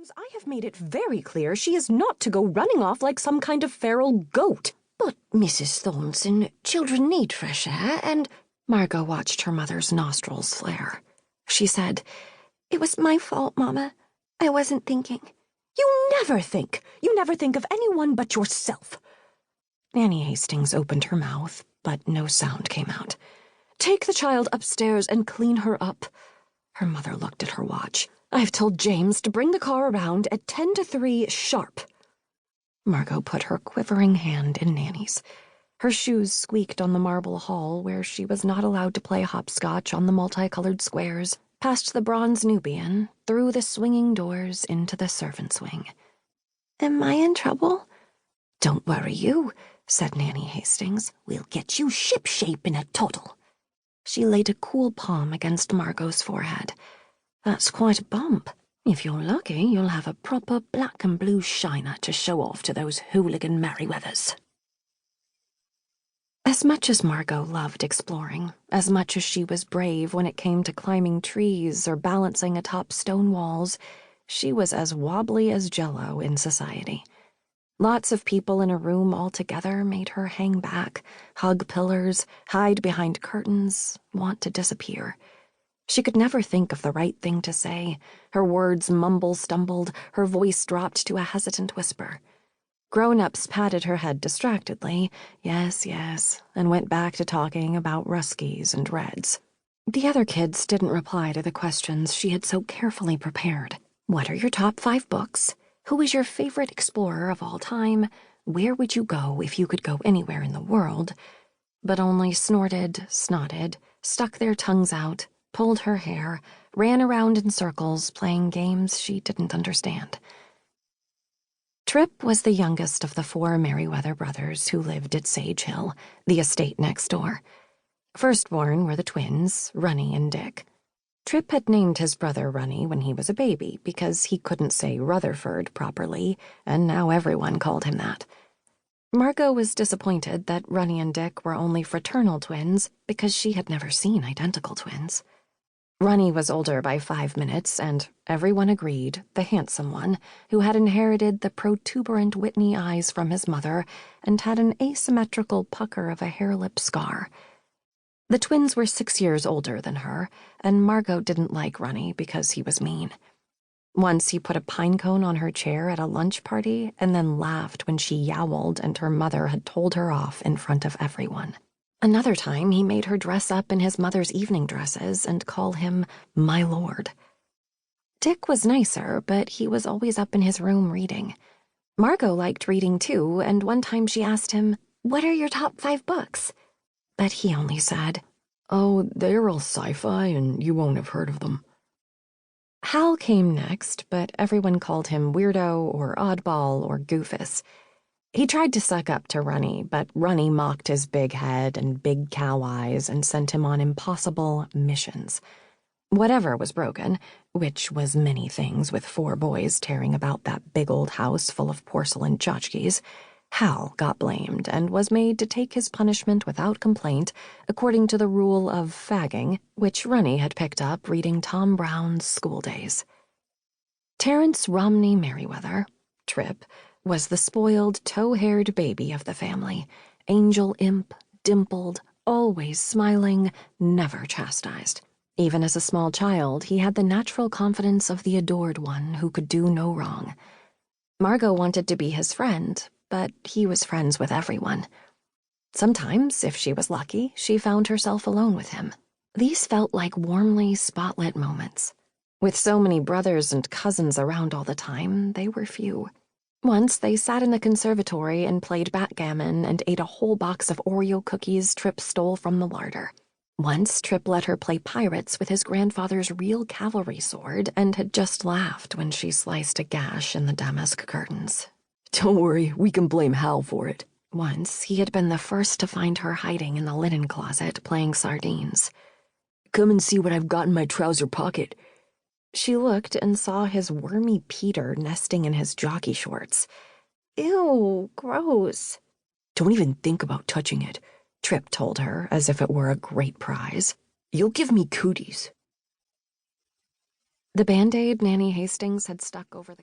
Hastings, I have made it very clear she is not to go running off like some kind of feral goat. But, Mrs. Thornsen, children need fresh air, and— Margot watched her mother's nostrils flare. She said, "It was my fault, Mama. I wasn't thinking." "You never think. You never think of anyone but yourself." Nanny Hastings opened her mouth, but no sound came out. "Take the child upstairs and clean her up." Her mother looked at her watch. "I've told James to bring the car around at 10 to 3 sharp." Margot put her quivering hand in Nanny's. Her shoes squeaked on the marble hall where she was not allowed to play hopscotch on the multicolored squares, past the bronze Nubian, through the swinging doors into the servants' wing. "Am I in trouble?" "Don't worry you," said Nanny Hastings. "We'll get you shipshape in a toddle." She laid a cool palm against Margot's forehead. "That's quite a bump. If you're lucky, you'll have a proper black and blue shiner to show off to those hooligan Merryweathers." As much as Margot loved exploring, as much as she was brave when it came to climbing trees or balancing atop stone walls, she was as wobbly as Jell-O in society. Lots of people in a room all together made her hang back, hug pillars, hide behind curtains, want to disappear. She could never think of the right thing to say. Her words mumble-stumbled, her voice dropped to a hesitant whisper. Grown-ups patted her head distractedly, yes, yes, and went back to talking about Ruskies and Reds. The other kids didn't reply to the questions she had so carefully prepared. What are your top 5 books? Who is your favorite explorer of all time? Where would you go if you could go anywhere in the world? But only snorted, snotted, stuck their tongues out, pulled her hair, ran around in circles playing games she didn't understand. Trip was the youngest of the 4 Merryweather brothers who lived at Sage Hill, the estate next door. Firstborn were the twins, Runny and Dick. Trip had named his brother Runny when he was a baby because he couldn't say Rutherford properly, and now everyone called him that. Margot was disappointed that Runny and Dick were only fraternal twins because she had never seen identical twins. Runny was older by 5 minutes, and everyone agreed, the handsome one, who had inherited the protuberant Whitney eyes from his mother and had an asymmetrical pucker of a hair-lip scar. The twins were 6 years older than her, and Margot didn't like Runny because he was mean. Once he put a pine cone on her chair at a lunch party and then laughed when she yowled and her mother had told her off in front of everyone. Another time, he made her dress up in his mother's evening dresses and call him my lord. Dick was nicer, but he was always up in his room reading. Margot liked reading too, and one time she asked him, "What are your top 5 books?" But he only said, "Oh, they're all sci-fi and you won't have heard of them." Hal came next, but everyone called him weirdo or oddball or goofus. He tried to suck up to Runny, but Runny mocked his big head and big cow eyes and sent him on impossible missions. Whatever was broken, which was many things with 4 boys tearing about that big old house full of porcelain tchotchkes, Hal got blamed and was made to take his punishment without complaint according to the rule of fagging, which Runny had picked up reading Tom Brown's School Days. Terence Romney Merryweather, Trip, was the spoiled, tow-haired baby of the family, angel imp, dimpled, always smiling, never chastised. Even as a small child, he had the natural confidence of the adored one who could do no wrong. Margot wanted to be his friend, but he was friends with everyone. Sometimes, if she was lucky, she found herself alone with him. These felt like warmly spotlit moments. With so many brothers and cousins around all the time, they were few. Once they sat in the conservatory and played backgammon and ate a whole box of Oreo cookies Trip stole from the larder. Once Trip let her play pirates with his grandfather's real cavalry sword and had just laughed when she sliced a gash in the damask curtains. "Don't worry, we can blame Hal for it." Once he had been the first to find her hiding in the linen closet playing sardines. "Come and see what I've got in my trouser pocket." She looked and saw his wormy Peter nesting in his jockey shorts. "Ew, gross." "Don't even think about touching it," Trip told her as if it were a great prize. "You'll give me cooties." The Band-Aid Nanny Hastings had stuck over the